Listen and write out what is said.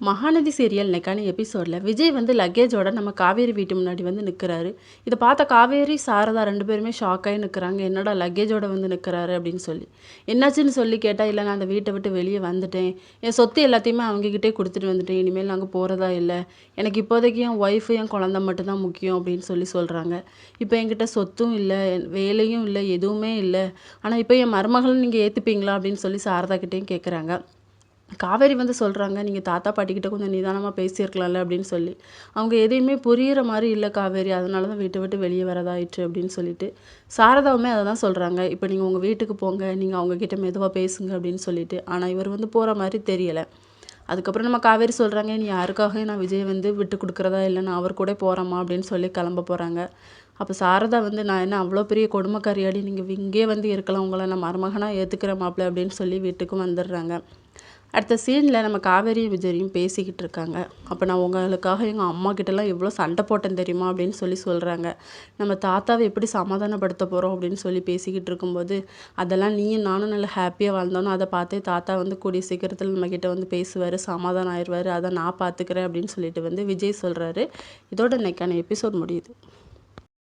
Mahanadi serial இன்னைக்கான எபிசோடில் விஜய் வந்து லக்கேஜோட நம்ம காவேரி வீட்டு முன்னாடி வந்து நிற்கிறாரு. இதை பார்த்த காவேரி சாரதா 2 பேருமே ஷாக்காகி நிற்கிறாங்க. என்னடா லக்கேஜோட வந்து நிற்கிறாரு அப்படின்னு சொல்லி. என்னாச்சுன்னு சொல்லி கேட்டால், இல்லை நான் அந்த வீட்டை விட்டு வெளியே வந்துட்டேன், என் சொத்து எல்லாத்தையுமே அவங்கக்கிட்டே கொடுத்துட்டு வந்துட்டேன், இனிமேல் நாங்கள் போகிறதா இல்லை, எனக்கு இப்போதைக்கு என் ஒய்ஃபு என் குழந்தை மட்டும்தான் முக்கியம் அப்படின்னு சொல்லி சொல்கிறாங்க. இப்போ என்கிட்ட சொத்தும் இல்லை, வேலையும் இல்லை, எதுவுமே இல்லை, ஆனால் இப்போ என் மருமகளும் நீங்கள் ஏற்றுப்பீங்களா அப்படின்னு சொல்லி சாரதா கிட்டேயும் கேட்குறாங்க. காவேரி வந்து சொல்கிறாங்க, நீங்கள் தாத்தா பாட்டிக்கிட்ட கொஞ்சம் நிதானமாக பேசியிருக்கலாம்ல அப்படின்னு சொல்லி. அவங்க எதையுமே புரிகிற மாதிரி இல்லை காவேரி, அதனால தான் வீட்டை விட்டு வெளியே வரதாயிற்று அப்படின்னு சொல்லிட்டு. சாரதாவுமே அதை தான் சொல்கிறாங்க, இப்போ நீங்கள் உங்கள் வீட்டுக்கு போங்க, நீங்கள் அவங்கக்கிட்ட மெதுவாக பேசுங்க அப்படின்னு சொல்லிட்டு. ஆனால் இவர் வந்து போகிற மாதிரி தெரியலை. அதுக்கப்புறம் நம்ம காவேரி சொல்கிறாங்க, நீ யாருக்காக நான் விஜய் வந்து விட்டு கொடுக்குறதா இல்லை, நான் அவர் கூட போகிறேம்மா அப்படின்னு சொல்லி கிளம்ப போகிறாங்க. அப்போ சாரதா வந்து, நான் என்ன அவ்வளோ பெரிய கொடுமைக்காரியாடி, நீங்கள் இங்கே வந்து இருக்கலாம், உங்களை நான் மருமகனாக ஏற்றுக்கிறேன் மாப்பிள்ள அப்படின்னு சொல்லி வீட்டுக்கும் வந்துடுறாங்க. அடுத்த சீனில் நம்ம காவேரியும் விஜயும் பேசிக்கிட்டு இருக்காங்க. அப்போ நான் உங்களுக்காக எங்கள் அம்மா கிட்டலாம் எவ்வளோ சண்டை போட்டேன் தெரியுமா அப்படின்னு சொல்லி சொல்கிறாங்க. நம்ம தாத்தாவை எப்படி சமாதானப்படுத்த போகிறோம் அப்படின்னு சொல்லி பேசிக்கிட்டு இருக்கும்போது, அதெல்லாம் நீயும் நானும் நல்லா ஹாப்பியாக வாழ்ந்தோன்னு அதை பார்த்தே தாத்தா வந்து கூடிய சீக்கிரத்தில் நம்மக்கிட்ட வந்து பேசுவார், சமாதானம் ஆயிடுவார், அதை நான் பார்த்துக்கிறேன் அப்படின்னு சொல்லிட்டு வந்து விஜய் சொல்கிறாரு. இதோட இன்னைக்கான எபிசோட் முடியுது.